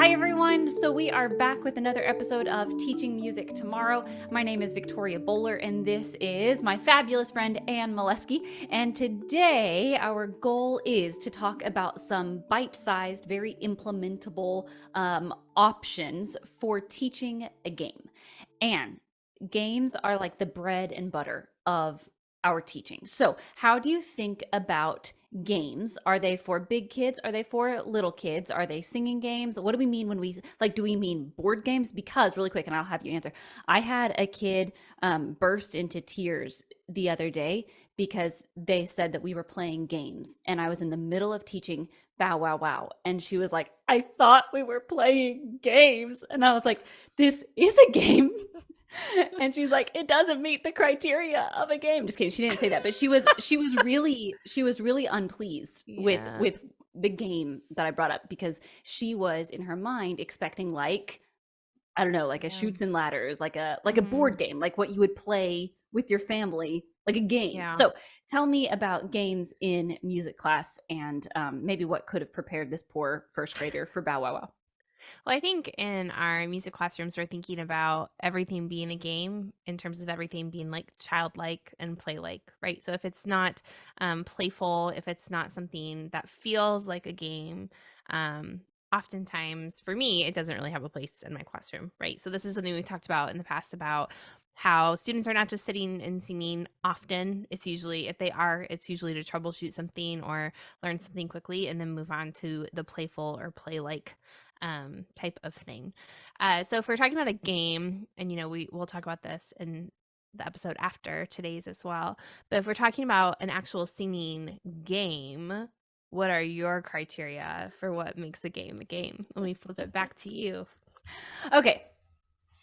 Hi everyone! So we are back with another episode of Teaching Music Tomorrow. My name is Victoria Bowler and this is my fabulous friend Anne Molesky. And today our goal is to talk about some bite-sized, very implementable options for teaching a game. And games are like the bread and butter of our teaching. So how do you think about games? Are they for big kids? Are they for little kids? Are they singing games? What do we mean when we like, do we mean board games? Because really quick, and I'll have you answer. I had a kid burst into tears the other day because they said that we were playing games and I was in the middle of teaching Bow Wow Wow. And she was like, I thought we were playing games. And I was like, this is a game. And she's like, it doesn't meet the criteria of a game. Just kidding. She didn't say that, but she was really unpleased Yeah. with the game that I brought up because she was in her mind expecting like, I don't know, like a Yeah. shoots and ladders, like a board Mhm. game, like what you would play with your family, like a game. Yeah. So tell me about games in music class and maybe what could have prepared this poor first grader for Bow Wow Wow. Well, I think in our music classrooms, we're thinking about everything being a game in terms of everything being like childlike and play-like, right? So if it's not playful, if it's not something that feels like a game, um, oftentimes for me, it doesn't really have a place in my classroom, right? So this is something we talked about in the past about how students are not just sitting and singing often. It's usually, if they are, it's usually to troubleshoot something or learn something quickly and then move on to the playful or play-like type of thing. So if we're talking about a game, and we'll talk about this in the episode after today's as well. But if we're talking about an actual singing game, what are your criteria for what makes a game a game? Let me flip it back to you. Okay,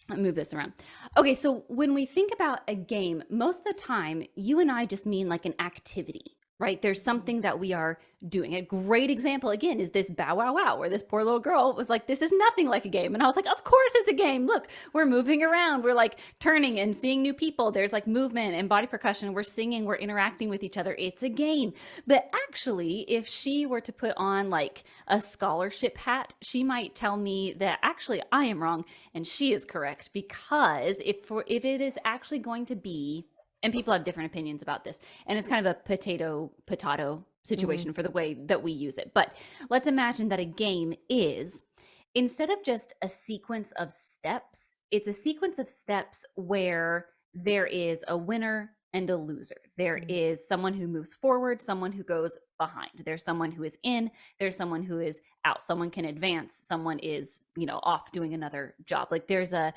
move this around. Okay, so when we think about a game, most of the time, you and I just mean like an activity, right? There's Mhm. something that we are doing. A great example, again, is this Bow Wow Wow, where this poor little girl was like, this is nothing like a game. And I was like, of course it's a game. Look, we're moving around. We're like turning and seeing new people. There's like movement and body percussion. We're singing, we're interacting with each other. It's a game. But actually, if she were to put on like a scholarship hat, she might tell me that actually I am wrong and she is correct because if it is actually going to be, and people have different opinions about this, and it's kind of a potato Mhm. situation for the way that we use it, but let's imagine that a game is, instead of just a sequence of steps, it's a sequence of steps where there is a winner and a loser. There Mhm. is someone who moves forward, someone who goes behind. There's someone who is in, there's someone who is out. Someone can advance, someone is, off doing another job. Like there's a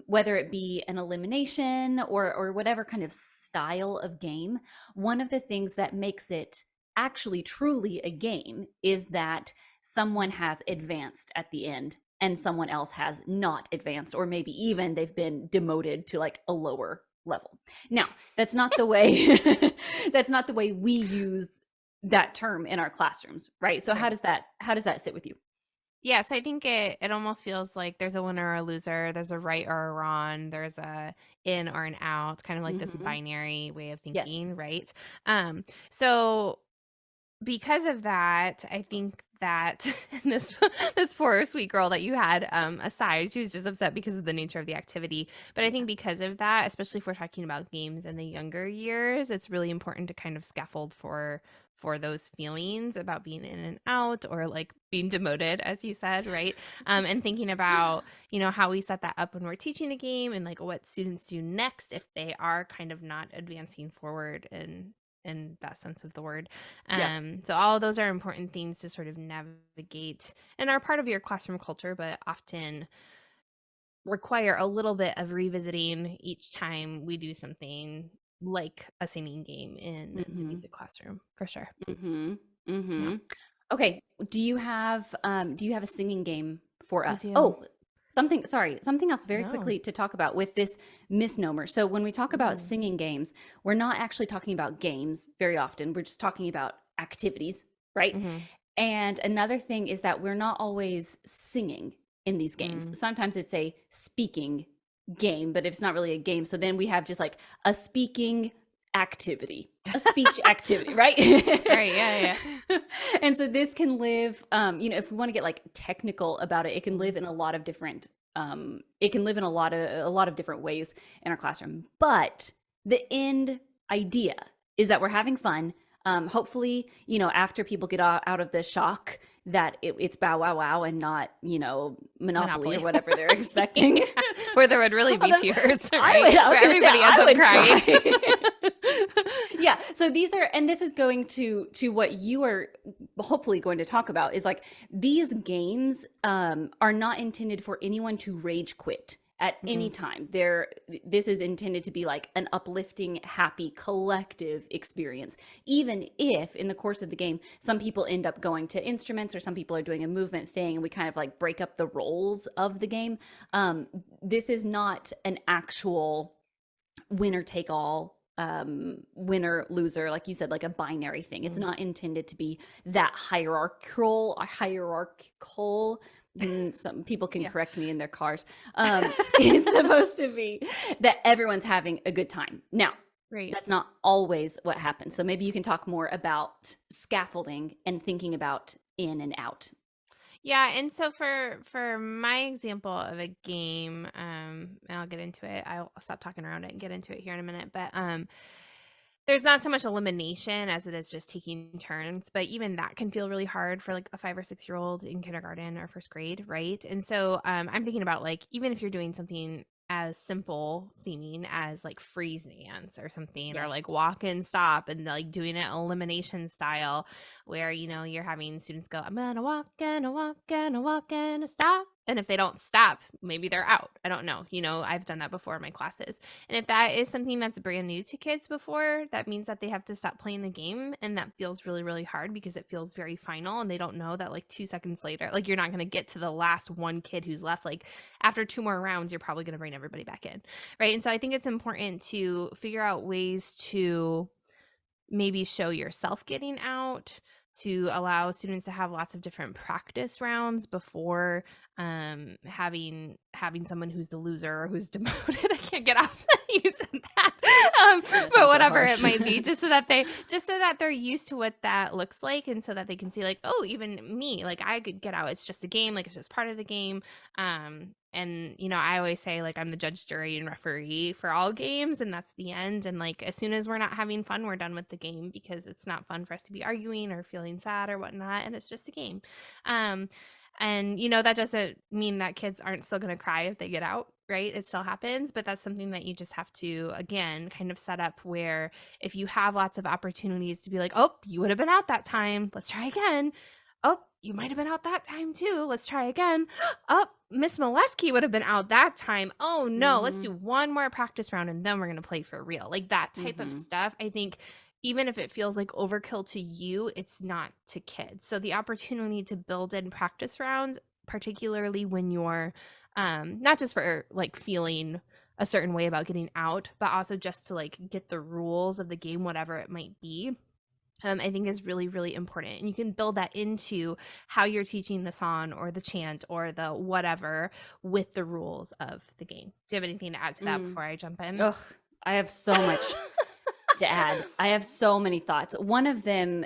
whether it be an elimination or whatever kind of style of game, one of the things that makes it actually truly a game is that someone has advanced at the end and someone else has not advanced, or maybe even they've been demoted to like a lower level. Now, that's not the way that's not the way we use that term in our classrooms, right? So Right. how does that sit with you? Yes, I think it almost feels like there's a winner or a loser, there's a right or a wrong, there's a in or an out, kind of like this Hmm. binary way of Yes. thinking, right? So because of that, I think that this this poor sweet girl that you had aside, she was just upset because of the nature of the activity. But I Yeah. think because of that, especially if we're talking about games in the younger years, it's really important to kind of scaffold for those feelings about being in and out or like being demoted, as you said, right? And thinking about how we set that up when we're teaching a game and like what students do next if they are kind of not advancing forward in that sense of the word. Yep. So all of those are important things to sort of navigate and are part of your classroom culture, but often require a little bit of revisiting each time we do something like a singing game in the Hmm. music classroom, for sure. Hmm. Yeah, Hmm. Okay. Do you have a singing game for I us? do. Oh, something else very No. quickly to talk about with this misnomer. So when we talk about Mm, singing games, we're not actually talking about games very often. We're just talking about activities, right? mhm, And another thing is that we're not always singing in these games. mm, Sometimes it's a speaking game, but it's not really a game. So then we have just like a speaking activity, a speech activity, right? Right, yeah, And so this can live, if we want to get like technical about it, it can live in a lot of different, it can live in a lot of different ways in our classroom. But the end idea is that we're having fun. Hopefully, after people get out of the shock that it's bow wow wow and not, Monopoly or whatever they're expecting. Yeah, where there would really be tears, right? I was Where gonna say, everybody ends I up would crying. Yeah, so and this is going to what you are hopefully going to talk about, is like these games are not intended for anyone to rage quit at any time. This is intended to be like an uplifting, happy, collective experience. Even if in the course of the game, some people end up going to instruments or some people are doing a movement thing and we kind of like break up the roles of the game. This is not an actual winner take all, winner loser, like you said, like a binary thing. It's not intended to be that hierarchical. Some people can correct me in their cars. It's supposed to be that everyone's having a good time. Now, Right. that's not always what happens. So maybe you can talk more about scaffolding and thinking about in and out. Yeah, and so for my example of a game, and I'll get into it. I'll stop talking around it and get into it here in a minute. But there's not so much elimination as it is just taking turns. But even that can feel really hard for like a 5 or 6 year old in kindergarten or first grade, right? And so I'm thinking about like even if you're doing something as simple seeming as like freeze dance or something, or like Yes. walk and stop, and like doing it elimination style, where you're having students go, I'm gonna walk and a walk and a walk and a stop, and if they don't stop, maybe they're out. I don't know. I've done that before in my classes. And if that is something that's brand new to kids before, that means that they have to stop playing the game, and that feels really, really hard because it feels very final, and they don't know that like 2 seconds later, like you're not going to get to the last one kid who's left. Like after 2 more rounds, you're probably going to bring everybody back in, right? And so I think it's important to figure out ways to maybe show yourself getting out, to allow students to have lots of different practice rounds before having someone who's the loser or who's demoted. I can't get off using that, but whatever it might be, just so that they're used to what that looks like, and so that they can see like, oh, even me, like I could get out. It's just a game, like it's just part of the game. And I always say like I'm the judge, jury, and referee for all games, and that's the end. And like as soon as we're not having fun, we're done with the game, because it's not fun for us to be arguing or feeling sad or whatnot, and it's just a game. And that doesn't mean that kids aren't still going to cry if they get out, right? It still happens, but that's something that you just have to, again, kind of set up where if you have lots of opportunities to be like, oh, you would have been out that time, let's try again. Oh, you might have been out that time too, let's try again. Oh, Miss Molesky would have been out that time. Oh no, let's do one more practice round and then we're going to play for real. Like that type of stuff, I think, even if it feels like overkill to you, it's not to kids. So the opportunity to build in practice rounds, particularly when you're not just for like feeling a certain way about getting out, but also just to like get the rules of the game, whatever it might be, I think is really, really important. And you can build that into how you're teaching the song or the chant or the whatever with the rules of the game. Do you have anything to add to that before I jump in? Ugh, I have so much to add. I have so many thoughts. One of them,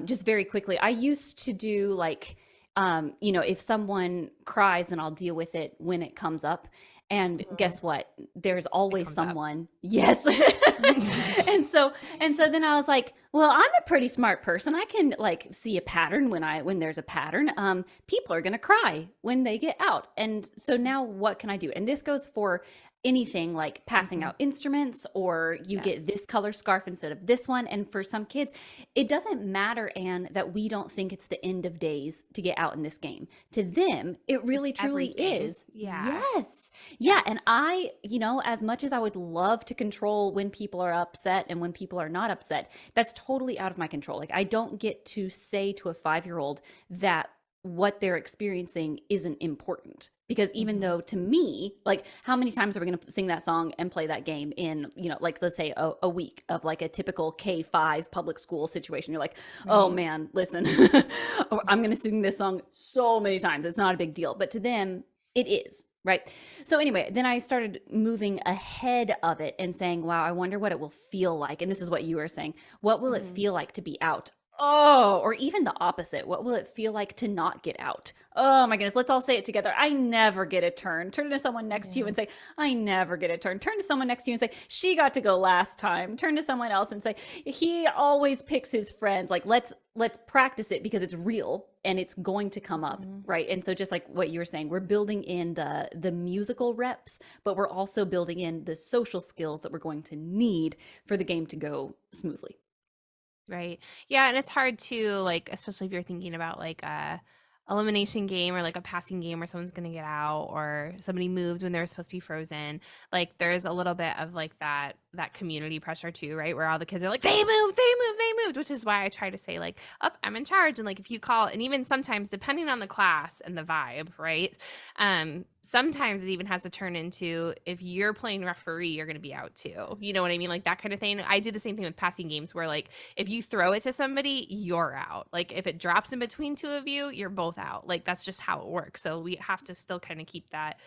just very quickly, I used to do like, if someone cries, then I'll deal with it when it comes up. And guess what? There's always someone. Yes. and so then I was like, well, I'm a pretty smart person. I can like see a pattern when there's a pattern. People are going to cry when they get out. And so now what can I do? And this goes for anything like passing out instruments, or you get this color scarf instead of this one. And for some kids, it doesn't matter, Anne, that we don't think it's the end of days to get out in this game. To them, it really truly is. Yeah. Yes. Yeah. And I, as much as I would love to control when people are upset and when people are not upset, that's totally out of my control. Like I don't get to say to a 5-year-old that what they're experiencing isn't important, because even though to me, like how many times are we going to sing that song and play that game in, like let's say a week of like a typical K-5 public school situation. You're like, oh man, listen, I'm going to sing this song so many times. It's not a big deal. But to them, it is. Right. So anyway, then I started moving ahead of it and saying, wow, I wonder what it will feel like. And this is what you were saying. What will it Mhm. feel like to be out? Oh, or even the opposite. What will it feel like to not get out? Oh my goodness. Let's all say it together. I never get a turn. Turn to someone next to you Yeah. and say, I never get a turn. Turn to someone next to you and say, she got to go last time. Turn to someone else and say, he always picks his friends. Like let's practice it because it's real and it's going to come up, Mhm. right? And so just like what you were saying, we're building in the musical reps, but we're also building in the social skills that we're going to need for the game to go smoothly. Right. Yeah, and it's hard to like, especially if you're thinking about like a elimination game or like a passing game where someone's gonna get out or somebody moved when they were supposed to be frozen. Like there's a little bit of like that community pressure too, right? Where all the kids are like, they moved, they moved, they moved, which is why I try to say like, up, I'm in charge. And like if you call, and even sometimes depending on the class and the vibe, right? Sometimes it even has to turn into if you're playing referee, you're gonna be out too. You know what I mean? Like that kind of thing. I do the same thing with passing games where like if you throw it to somebody, you're out. Like if it drops in between two of you, you're both out. Like that's just how it works. So we have to still kind of keep that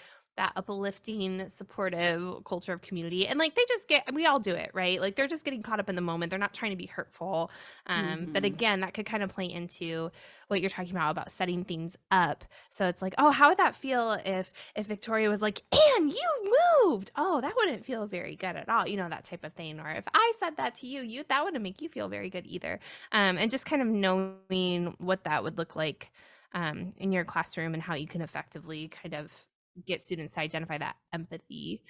uplifting, supportive culture of community. And like they just get, we all do it, right? Like they're just getting caught up in the moment. They're not trying to be hurtful. But Mm-hmm. again, that could kind of play into what you're talking about setting things up. So it's like, oh, how would that feel if Victoria was like, "Anne, you moved." Oh, that wouldn't feel very good at all. You know, that type of thing. Or if I said that to you, that wouldn't make you feel very good either. And just kind of knowing what that would look like in your classroom and how you can effectively kind of get students to identify that empathy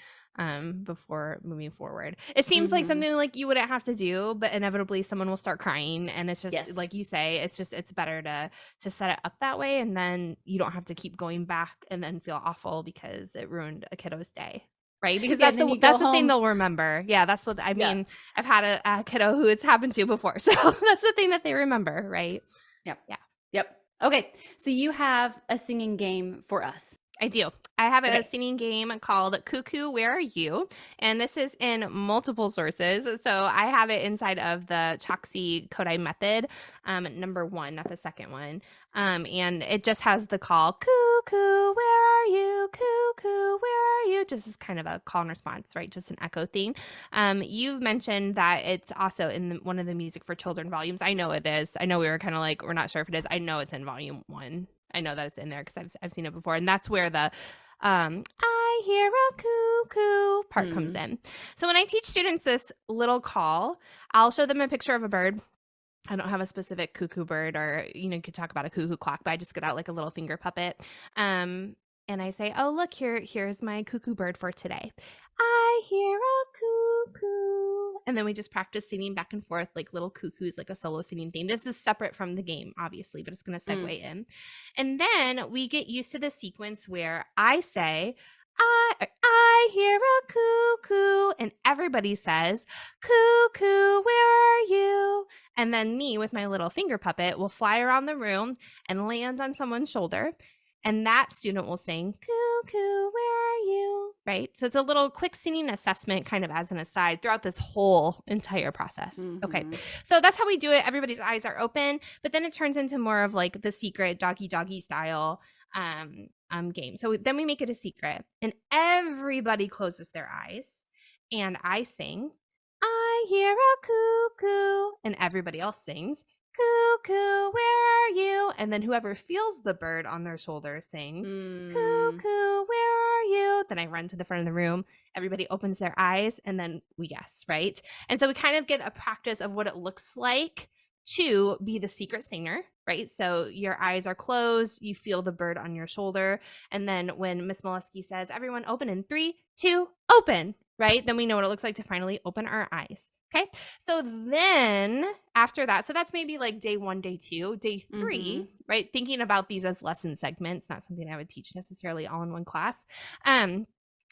before moving forward. It seems like Mm-hmm. something like you wouldn't have to do, but inevitably someone will start crying, and it's just Yes. like you say, it's better to set it up that way, and then you don't have to keep going back and then feel awful because it ruined a kiddo's day. Right? Because Yeah, and then you go that's the thing home. they'll remember. Yeah, that's what I Yeah. mean. I've had a kiddo who it's happened to before. So that's the thing that they remember, right? Yep. Yeah. Yep. Okay. So you have a singing game for us. I do. I have a Okay. singing game called Cuckoo, Where Are You? And this is in multiple sources. So I have it inside of the Choxi Kodai method, number one, not the second one. And it just has the call, Cuckoo, where are you? Cuckoo, where are you? Just as kind of a call and response, right? Just an echo thing. You've mentioned that it's also in one of the music for children volumes. I know it is. I know we were kind of like, we're not sure if it is. I know it's in volume one. I know that it's in there because I've seen it before, and that's where the I hear a cuckoo part comes Mm. in. So when I teach students this little call, I'll show them a picture of a bird. I don't have a specific cuckoo bird, or you could talk about a cuckoo clock, but I just get out like a little finger puppet. And I say, "Oh, look, here's my cuckoo bird for today. I hear a cuckoo." And then we just practice singing back and forth like little cuckoos, like a solo singing thing. This is separate from the game, obviously, but it's going to Mm. segue in. And then we get used to the sequence where I say, I hear a cuckoo, and everybody says, "Cuckoo, where are you?" And then me with my little finger puppet will fly around the room and land on someone's shoulder. And that student will sing, "Cuckoo, where are you?" Right? So it's a little quick singing assessment, kind of as an aside, throughout this whole entire process. Okay. Mm-hmm. So that's how we do it. Everybody's eyes are open, but then it turns into more of like the secret doggy style game. So then we make it a secret, and everybody closes their eyes, and I sing, I hear a cuckoo, and everybody else sings, Cuckoo, where are you? And then whoever feels the bird on their shoulder sings, Mm. Cuckoo, where are you? Then I run to the front of the room. Everybody opens their eyes, and then we guess, right? And so we kind of get a practice of what it looks like to be the secret singer, right? So your eyes are closed, you feel the bird on your shoulder, and then when Miss Molesky says, "Everyone open in 3, 2, open," right? Then we know what it looks like to finally open our eyes. Okay. So then after that, so that's maybe like day 1, day 2, day Mm-hmm. 3, right? Thinking about these as lesson segments, not something I would teach necessarily all in one class.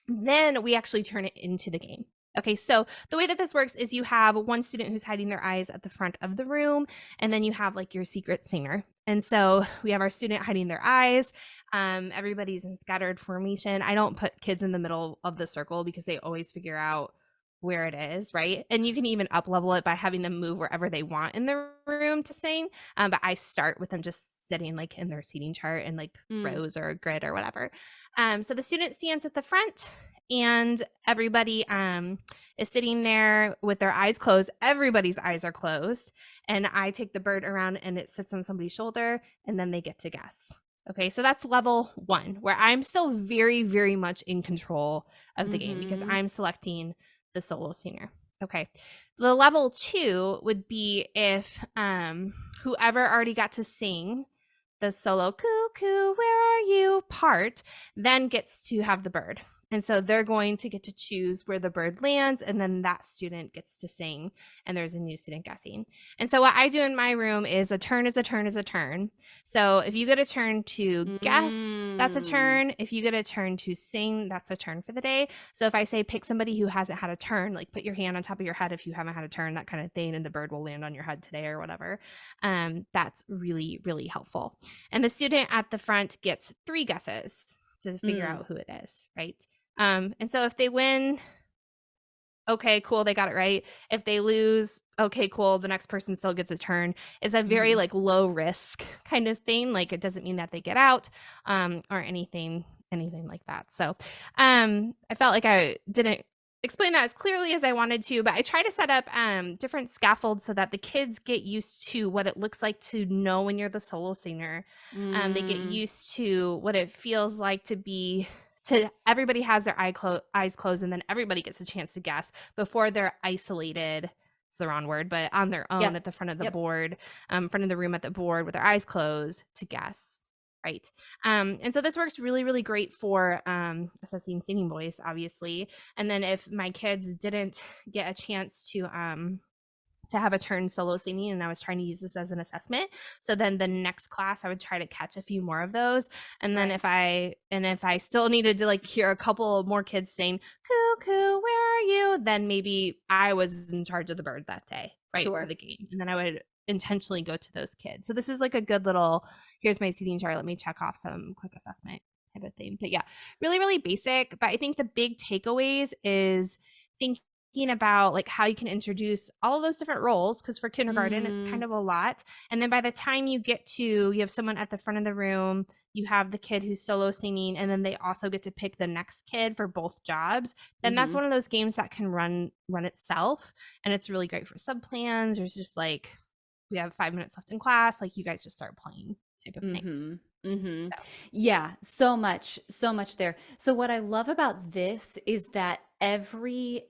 Then we actually turn it into the game. Okay, so the way that this works is you have one student who's hiding their eyes at the front of the room, and then you have like your secret singer. And so we have our student hiding their eyes. Everybody's in scattered formation. I don't put kids in the middle of the circle because they always figure out where it is, right? And you can even up level it by having them move wherever they want in the room to sing. But I start with them just sitting like in their seating chart in like Mm. rows or a grid or whatever. So the student stands at the front and everybody is sitting there with their eyes closed. Everybody's eyes are closed. And I take the bird around and it sits on somebody's shoulder and then they get to guess. Okay, so that's level 1, where I'm still very, very much in control of the game because Mhm. I'm selecting the solo singer. Okay, the level 2 would be if whoever already got to sing the solo cuckoo, where are you part, then gets to have the bird. And so they're going to get to choose where the bird lands, and then that student gets to sing, and there's a new student guessing. And so what I do in my room is a turn is a turn is a turn. So if you get a turn to guess, that's a Mm. turn. If you get a turn to sing, that's a turn for the day. So if I say pick somebody who hasn't had a turn, like put your hand on top of your head if you haven't had a turn, that kind of thing, and the bird will land on your head today or whatever. That's really, really helpful. And the student at the front gets 3 guesses to figure Mm. out who it is, right? And so if they win, okay, cool, they got it right. If they lose, okay, cool, the next person still gets a turn. It's a very Mhm. like low risk kind of thing. Like it doesn't mean that they get out or anything like that. So I felt like I didn't explain that as clearly as I wanted to, but I try to set up different scaffolds so that the kids get used to what it looks like to know when you're the solo singer. They get Mm. used to what it feels like to be to everybody has their eyes closed and then everybody gets a chance to guess before they're isolated. It's the wrong word, but on their own Yep. at the front of the Yep. board, front of the room at the board with their eyes closed to guess. Right. And so this works really, really great for assessing singing voice, obviously. And then if my kids didn't get a chance to have a turn solo singing and I was trying to use this as an assessment, so then the next class I would try to catch a few more of those, and then Right. if I still needed to like hear a couple more kids saying cuckoo, where are you, then maybe I was in charge of the bird that day, right, for Sure. the game, and then I would intentionally go to those kids. So this is like a good little, here's my seating chart, let me check off some quick assessment type of thing. But yeah, really, really basic, but I think the big takeaways is thinking about like how you can introduce all of those different roles, because for kindergarten it's kind Mm. of a lot, and then by the time you have someone at the front of the room, you have the kid who's solo singing, and then they also get to pick the next kid for both jobs, then that's Mhm. one of those games that can run itself, and it's really great for sub plans. There's just like, we have 5 minutes left in class, like you guys just start playing type of thing. Mhm. Mhm. So Yeah, so much there. So what I love about this is that every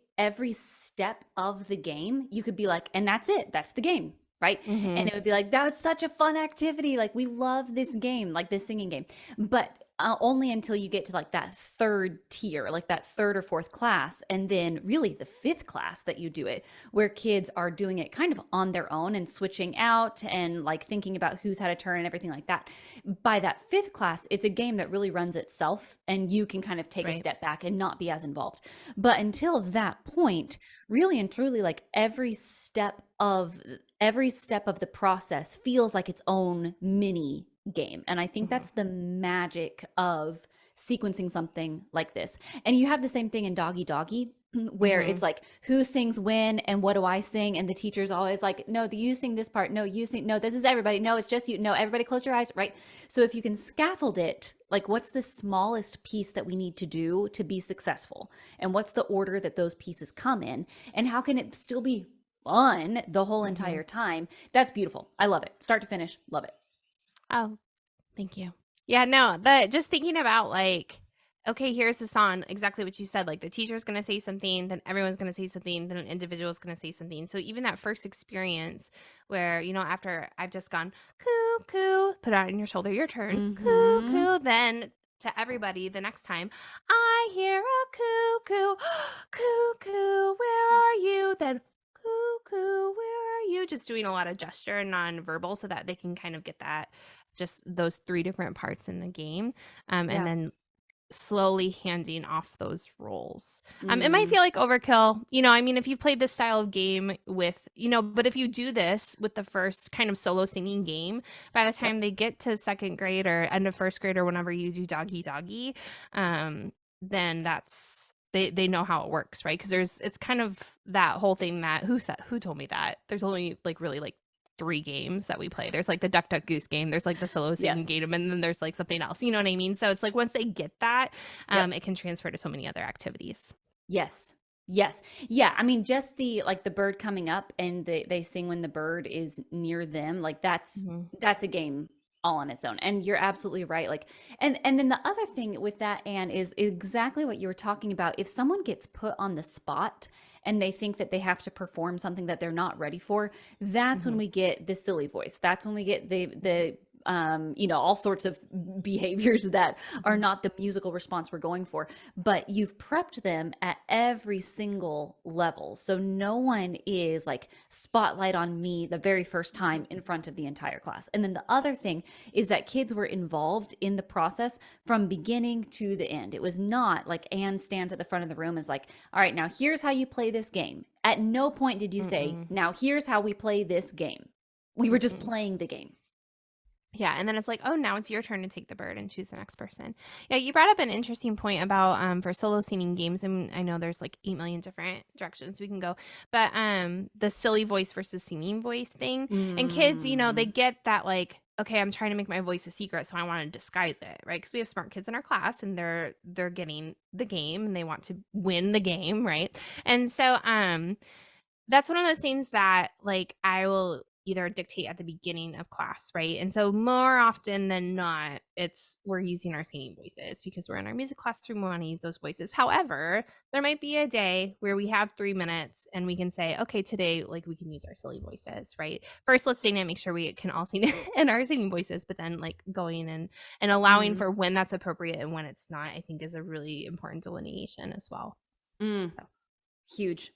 step of the game, you could be like, and that's it. That's the game, right? And mhm. it would be like, that was such a fun activity. Like we love this game, like this singing game. But only until you get to like that third tier, like that third or fourth class, and then really the fifth class that you do it, where kids are doing it kind of on their own and switching out and like thinking about who's had a turn and everything like that. By that fifth class, it's a game that really runs itself and you can kind of take a Right. step back and not be as involved. But until that point, really and truly, like every step of the process feels like its own mini game. And I think Mhm. that's the magic of sequencing something like this. And you have the same thing in Doggy Doggy, where it's Mhm. like who sings when and what do I sing, and the teacher's always like, no, you sing this part, no, you sing, no, this is everybody, no, it's just you, no, everybody close your eyes, right? So if you can scaffold it, like what's the smallest piece that we need to do to be successful, and what's the order that those pieces come in, and how can it still be fun the whole Mhm. entire time? That's beautiful. I love it, start to finish, love it. Oh, thank you. Yeah, no, the just thinking about like, okay, here's the song, exactly what you said. Like the teacher's gonna say something, then everyone's gonna say something, then an individual's gonna say something. So even that first experience where, after I've just gone, cuckoo, put it on your shoulder, your turn, Mm-hmm. cuckoo, then to everybody the next time, I hear a cuckoo, cuckoo, where are you? Then cuckoo, where are you? Just doing a lot of gesture and nonverbal so that they can kind of get that, just those 3 different parts in the game, and Yeah. then slowly handing off those roles. It might Mm. feel like overkill, I mean, if you've played this style of game with, but if you do this with the first kind of solo singing game, by the Yep. time they get to 2nd grade or end of 1st grade or whenever you do Doggy Doggy, then they know how it works, right? Because it's kind of that whole thing that who told me that? There's only, like, really, like 3 games that we play. There's like the Duck Duck Goose game, there's like the solo singing game, and then there's like something else. You know what I mean? So it's like once they get that, it can transfer to so many other activities. Yes. Yes. Yeah. I mean, just the like the bird coming up and they sing when the bird is near them, like that's a game all on its own. And you're absolutely right. Like, and then the other thing with that, Anne, is exactly what you were talking about. If someone gets put on the spot and they think that they have to perform something that they're not ready for, that's when we get the silly voice. That's when we get the all sorts of behaviors that are not the musical response we're going for, but you've prepped them at every single level. So no one is like spotlight on me the very first time in front of the entire class. And then the other thing is that kids were involved in the process from beginning to the end. It was not like Anne stands at the front of the room and is like, all right, now here's how you play this game. At no point did you say, now here's how we play this game. We were just playing the game. Yeah, and then it's like, oh, now it's your turn to take the bird and choose the next person. Yeah, you brought up an interesting point about for solo singing games, and I know there's like 8 million different directions we can go, but the silly voice versus singing voice thing, and kids, they get that like, okay, I'm trying to make my voice a secret, so I want to disguise it, right? Because we have smart kids in our class, and they're getting the game, and they want to win the game, right? And so that's one of those things that like I will either dictate at the beginning of class, right? And so more often than not, we're using our singing voices because we're in our music classroom, we want to use those voices. However, there might be a day where we have 3 minutes and we can say, okay, today, like we can use our silly voices, right? First, let's sing and make sure we can all sing in our singing voices, but then like going and allowing for when that's appropriate and when it's not, I think is a really important delineation as well. So. Huge.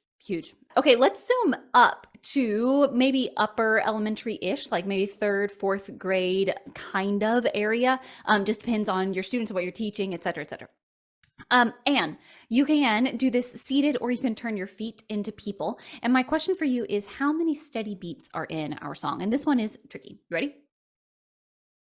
Okay, let's zoom up to maybe upper elementary-ish, like maybe 3rd, 4th grade kind of area. Just depends on your students and what you're teaching, et cetera, et cetera. Anne, you can do this seated or you can turn your feet into people. And my question for you is, how many steady beats are in our song? And this one is tricky. You ready?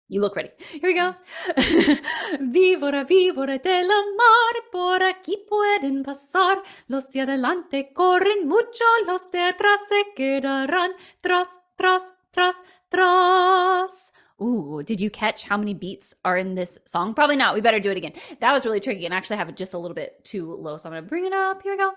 You look ready. Here we go. Vivora, vivora de la mar, por aquí pueden pasar. Los de adelante corren mucho, los de atrás se quedarán. Tras, tras, tras, tras. Ooh, did you catch how many beats are in this song? Probably not. We better do it again. That was really tricky, and I actually have it just a little bit too low, so I'm going to bring it up. Here we go.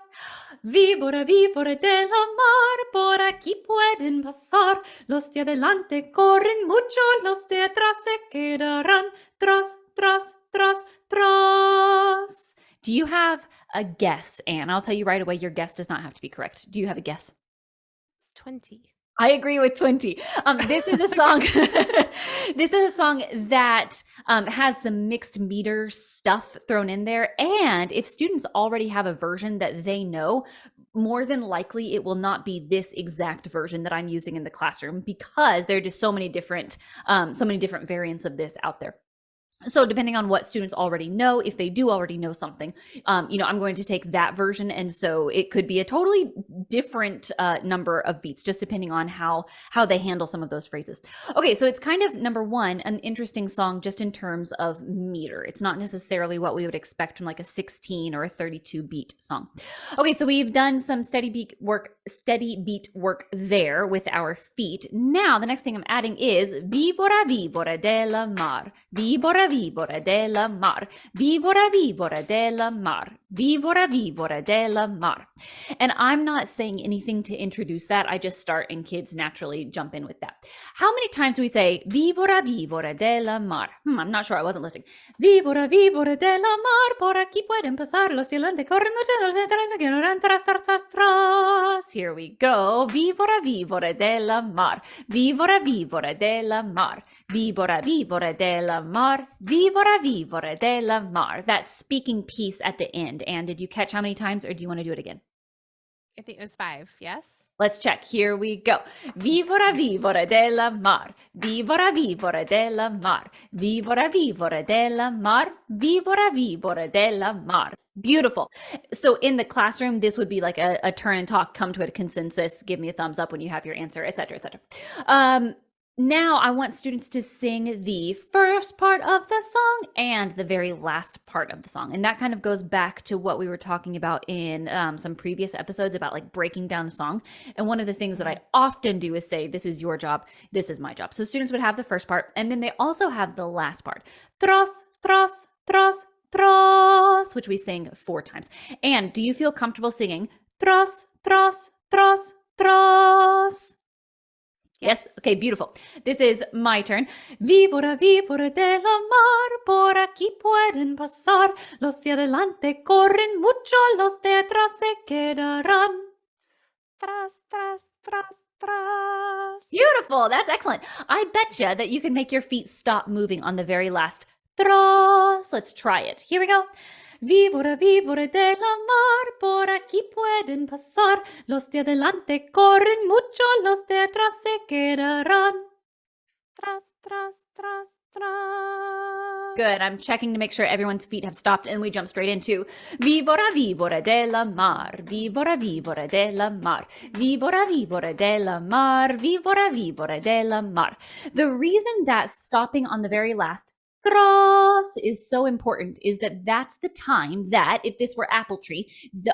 Vivora, vivora de la mar, por aquí pueden pasar. Los de adelante corren mucho, los de atrás se quedarán. Tras, tras, tras, tras. Do you have a guess, Anne? I'll tell you right away, your guess does not have to be correct. Do you have a guess? It's 20. I agree with 20. This is a song. This is a song that has some mixed meter stuff thrown in there. And if students already have a version that they know, more than likely it will not be this exact version that I'm using in the classroom because there are just so many different variants of this out there. So depending on what students already know, if they do already know something, I'm going to take that version. And so it could be a totally different number of beats, just depending on how they handle some of those phrases. Okay, so it's kind of, number one, an interesting song just in terms of meter. It's not necessarily what we would expect from like a 16 or a 32 beat song. Okay, so we've done some steady beat work there with our feet. Now, the next thing I'm adding is Vivora, vivora della mar. Vivora, vivora della mar. Vivora, vivora della mar. Vivora, vivora della mar. And I'm not saying anything to introduce that. I just start and kids naturally jump in with that. How many times do we say Vivora, vivora della mar? I'm not sure. I wasn't listening. Vivora, vivora della mar. Por aquí pueden pasar los dilantes corren mucho los detrás que no eran tras, tras, tras, tras. Here we go. Vivora, vivora della mar. Vivora, vivora della mar. Vivora, vivora della mar. Vivora, vivora della mar. That speaking piece at the end. And did you catch how many times, or do you want to do it again? I think it was 5. Yes. Let's check. Here we go. Vivora, vivora della mar. Vivora, vivora della mar. Vivora, vivora della mar. Vivora, vivora della mar. Beautiful. So in the classroom, this would be like a turn and talk, come to a consensus, give me a thumbs up when you have your answer, et cetera, et cetera. Now I want students to sing the first part of the song and the very last part of the song. And that kind of goes back to what we were talking about in some previous episodes about like breaking down a song. And one of the things that I often do is say, this is your job, this is my job. So students would have the first part, and then they also have the last part. Tros, tros, tros, tros, which we sing 4 times. And do you feel comfortable singing tros, tros, tros, tros? Yes. Okay, beautiful. This is my turn. Vivora, vivora de la mar, por aquí pueden pasar. Los de adelante corren mucho, los de atrás se quedarán. Tras, tras, tras, tras. Beautiful. That's excellent. I betcha that you can make your feet stop moving on the very last tros. Let's try it. Here we go. Vivora, vivora de la mar, por aquí pueden pasar. Los de adelante corren mucho, los de atrás se quedarán. Tras, tras, tras, tras. Good. I'm checking to make sure everyone's feet have stopped, and we jump straight into Vivora, vivora de la mar, vivora, vivora de la mar, vivora, vivora de la mar, vivora, vivora de la mar. The reason that stopping on the very last tros is so important is that that's the time that, if this were apple tree,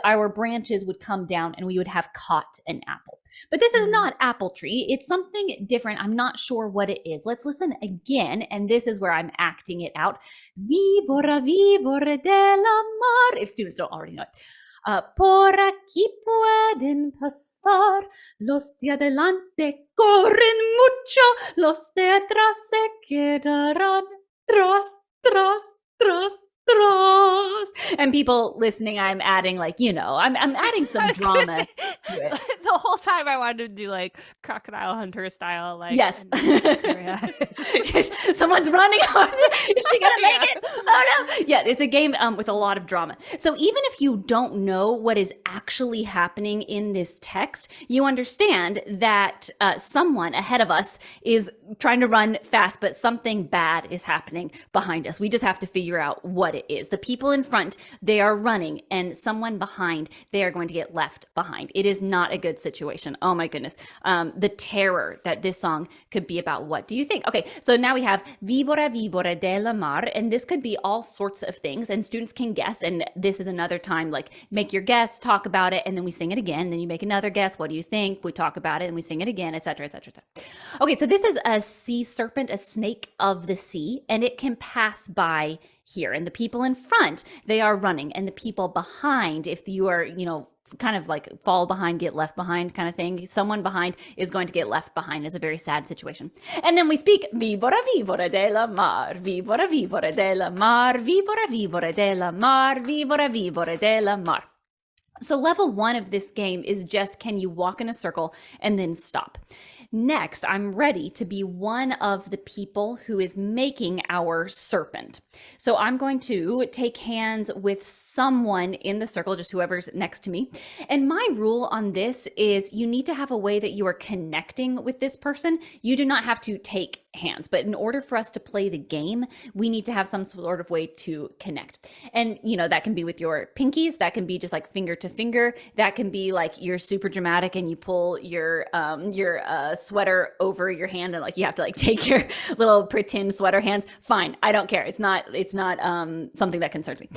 our branches would come down and we would have caught an apple. But this is not apple tree. It's something different. I'm not sure what it is. Let's listen again, and this is where I'm acting it out. Vivora, vivora de la mar. If students don't already know it. Por aquí pueden pasar, los de adelante corren mucho, los de atrás se quedarán. Tros, tros, tros, tros. And people listening, I'm adding like, I'm adding some drama to it. The whole time I wanted to do like Crocodile Hunter style, like yes. Someone's running. Is she gonna make it? Oh no! Yeah, it's a game with a lot of drama. So even if you don't know what is actually happening in this text, you understand that someone ahead of us is trying to run fast, but something bad is happening behind us. We just have to figure out what it is. The people in front, they are running, and someone behind, they are going to get left behind. It is not a good situation. Oh my goodness. The terror that this song could be about. What do you think? Okay, so now we have Vivora, vivora de la mar, and this could be all sorts of things, and students can guess, and this is another time, like, make your guess, talk about it, and then we sing it again, then you make another guess, what do you think? We talk about it, and we sing it again, etc., etc., etc. Okay, so this is a sea serpent, a snake of the sea, and it can pass by here, and the people in front, they are running, and the people behind, if you are, kind of like fall behind, get left behind kind of thing. Someone behind is going to get left behind. Is a very sad situation. And then we speak Vivora, vivora de la mar, vivora, vivora de la mar, vivora, vivora de la mar, vivora, vivora de la mar. So level 1 of this game is just, can you walk in a circle and then stop? Next, I'm ready to be one of the people who is making our serpent. So I'm going to take hands with someone in the circle, just whoever's next to me. And my rule on this is you need to have a way that you are connecting with this person. You do not have to take hands, but in order for us to play the game, we need to have some sort of way to connect. And that can be with your pinkies, that can be just like finger to finger, that can be like you're super dramatic and you pull your sweater over your hand and like you have to like take your little pretend sweater hands. Fine, I don't care. It's not something that concerns me.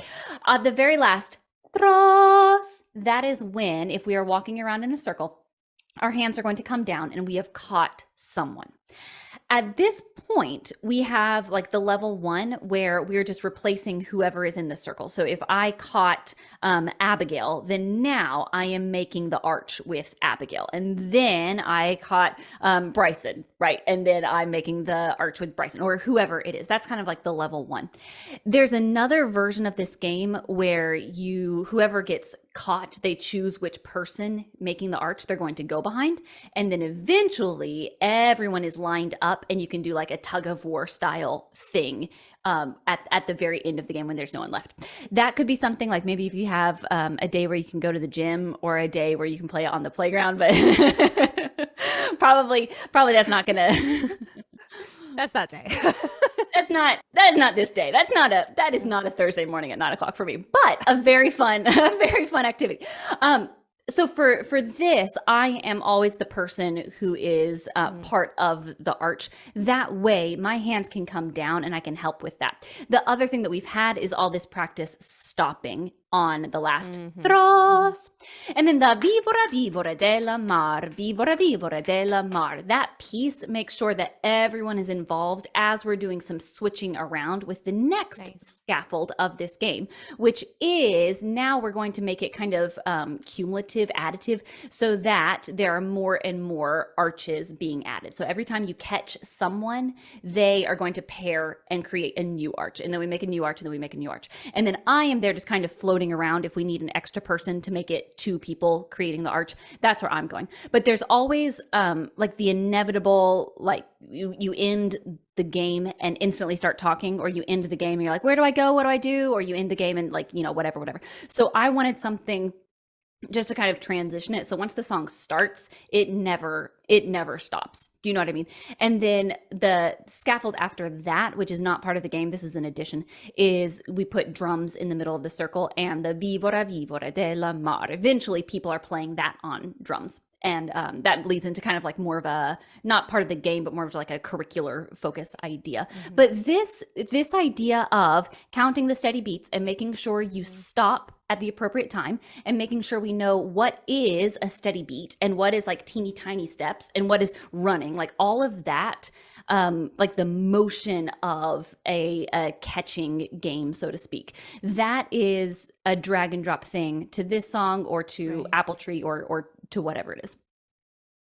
The very last tros, that is when, if we are walking around in a circle, our hands are going to come down and we have caught someone. At this point, we have like the level 1 where we're just replacing whoever is in the circle. So if I caught Abigail, then now I am making the arch with Abigail. And then I caught Bryson, right? And then I'm making the arch with Bryson or whoever it is. That's kind of like the level 1. There's another version of this game where whoever gets caught, they choose which person making the arch they're going to go behind. And then eventually everyone is lined up and you can do like a tug of war style thing at the very end of the game when there's no one left. That could be something like maybe if you have a day where you can go to the gym or a day where you can play on the playground, but probably that's not gonna that's that day. That is not this day. That is not a Thursday morning at 9 o'clock for me, but a very fun activity. So for this, I am always the person who is Mm, part of the arch. That way, my hands can come down and I can help with that. The other thing that we've had is all this practice stopping on the last mm-hmm, mm-hmm. tros. And then the vivora vivora della mar, vivora vivora della mar. That piece makes sure that everyone is involved as we're doing some switching around with the next Nice. scaffold of this game, which is now we're going to make it kind of cumulative, additive, so that there are more and more arches being added. So every time you catch someone, they are going to pair and create a new arch. And then we make a new arch, and then we make a new arch. And then I am there just kind of floating around if we need an extra person to make it two people creating the arch. That's where I'm going. But there's always like the inevitable, like you end the game and instantly start talking, or you end the game and you're like, where do I go? What do I do? Or you end the game and like, whatever. So I wanted something just to kind of transition it. So once the song starts, it never stops. Do you know what I mean? And then the scaffold after that, which is not part of the game, this is an addition, is we put drums in the middle of the circle and the vivora vivora della mar. Eventually people are playing that on drums. And that leads into kind of like more of a not part of the game, but more of like a curricular focus idea. Mm-hmm, But this idea of counting the steady beats and making sure you mm-hmm. stop at the appropriate time, and making sure we know what is a steady beat and what is like teeny tiny steps and what is running, like all of that, like the motion of a catching game, so to speak. That is a drag and drop thing to this song or to Right. Apple Tree or to whatever it is.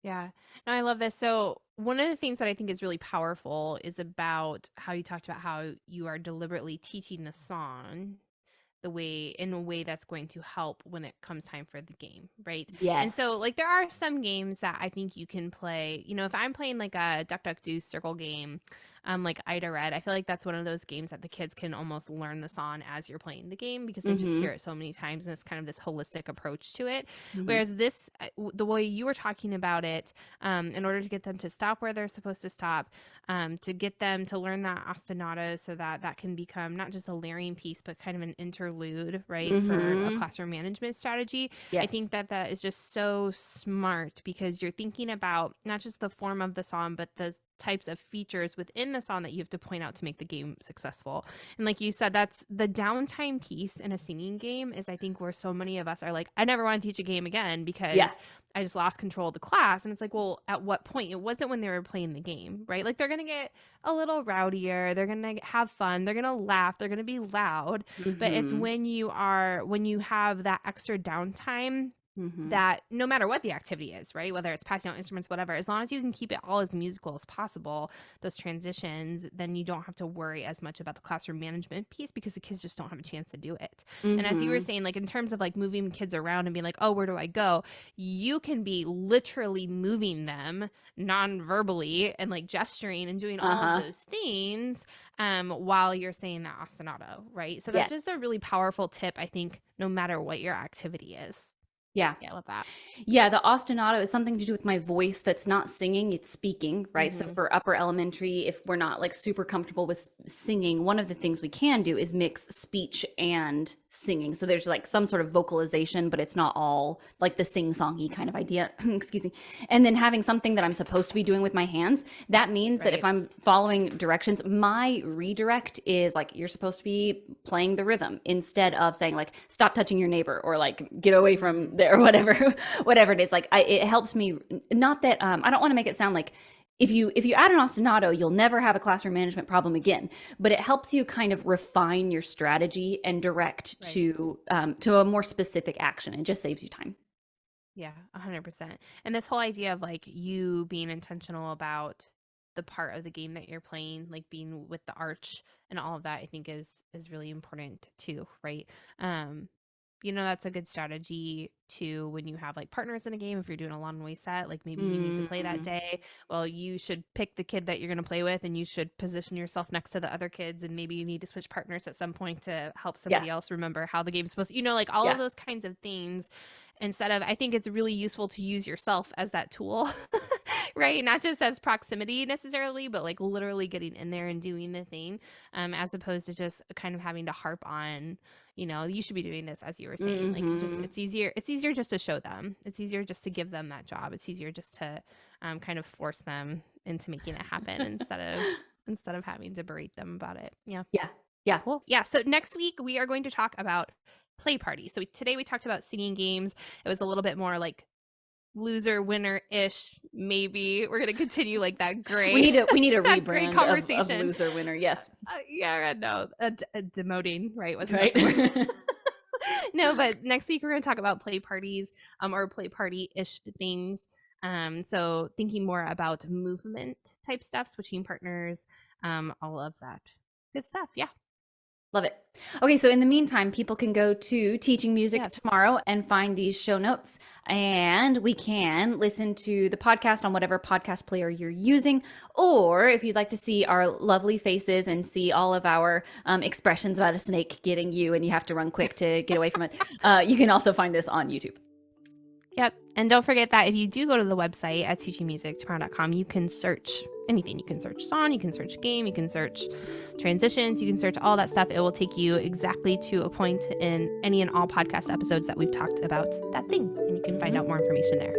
Yeah. No, I love this. So, one of the things that I think is really powerful is about how you talked about how you are deliberately teaching the song the way in a way that's going to help when it comes time for the game, right? And so Yes. like there are some games that I think you can play, if I'm playing like a duck duck goose circle game, like Ida Red, I feel like that's one of those games that the kids can almost learn the song as you're playing the game because they just Mm-hmm. hear it so many times and it's kind of this holistic approach to it. Mm-hmm. Whereas this the way you were talking about it, in order to get them to stop where they're supposed to stop, to get them to learn that ostinato so that that can become not just a layering piece, but kind of an interlude, right, for a Mm-hmm. classroom management strategy. I Yes. think that that is just so smart because you're thinking about not just the form of the song, but the types of features within the song that you have to point out to make the game successful. And like you said, that's the downtime piece in a singing game is I think where so many of us are like, I never want to teach a game again Yeah. because I just lost control of the class. And it's like, well, at what point? It wasn't when they were playing the game, right? Like they're going to get a little rowdier. They're going to have fun. They're going to laugh. They're going to be loud. But it's Mm-hmm. when you have that extra downtime Mm-hmm. that no matter what the activity is, right? Whether it's passing out instruments, whatever, as long as you can keep it all as musical as possible, those transitions, then you don't have to worry as much about the classroom management piece because the kids just don't have a chance to do it. And as you were Mm-hmm. saying, like in terms of like moving kids around and being like, oh, where do I go? You can be literally moving them non-verbally and like gesturing and doing all of Uh-huh. those things while you're saying that ostinato, right? So that's just a Yes. really powerful tip, I think, no matter what your activity is. Yeah. Yeah, I love that. Yeah, the ostinato is something to do with my voice that's not singing, it's speaking, right? So Mhm. for upper elementary, if we're not like super comfortable with singing, one of the things we can do is mix speech and singing. So there's like some sort of vocalization, but it's not all like the sing-songy kind of idea. Excuse me. And then having something that I'm supposed to be doing with my hands, that means that if Right. I'm following directions, my redirect is like you're supposed to be playing the rhythm instead of saying like stop touching your neighbor or like get away from Mhm. there or whatever. Whatever it is, like it helps me. Not that I don't want to make it sound like if you add an ostinato, you'll never have a classroom management problem again, but it helps you kind of refine your strategy and direct Right. to a more specific action. It just saves you time. Yeah, 100%. And this whole idea of like you being intentional about the part of the game that you're playing, like being with the arch and all of that, I think is really important too, right? Um, that's a good strategy too when you have like partners in a game. If you're doing a long way set, like maybe you need to play that Mm, day. Well, you should pick the kid that you're going to play with and you should position yourself next to the other kids. And maybe you need to switch partners at some point to help yeah, somebody else remember how the game's supposed to, like all of yeah, those kinds of things instead of, I think it's really useful to use yourself as that tool, right? Not just as proximity necessarily, but like literally getting in there and doing the thing, as opposed to just kind of having to harp on, you should be doing this, as you were saying. Like just Mm-hmm. it's easier just to show them. It's easier just to give them that job. It's easier just to kind of force them into making it happen instead of having to berate them about it. Yeah. Yeah. Yeah. Cool. Yeah. So next week we are going to talk about play parties. So today we talked about singing games. It was a little bit more like loser winner ish. Maybe we're gonna continue like that gray. We need a that great rebrand of conversation. loser winner. Yes. Yeah. No. Demoting. Right. Wasn't Right. that the word? No. But next week we're gonna talk about play parties, or play party ish things. So thinking more about movement type stuff, switching partners, all of that good stuff. Yeah. Love it. Okay, so in the meantime, people can go to Teaching Music Yes. Tomorrow and find these show notes. And we can listen to the podcast on whatever podcast player you're using. Or if you'd like to see our lovely faces and see all of our expressions about a snake getting you and you have to run quick to get away from it, you can also find this on YouTube. Yep. And don't forget that if you do go to the website at teachingmusictomorrow.com, you can search anything. You can search song, you can search game, you can search transitions, you can search all that stuff. It will take you exactly to a point in any and all podcast episodes that we've talked about that thing. And you can find out more information there.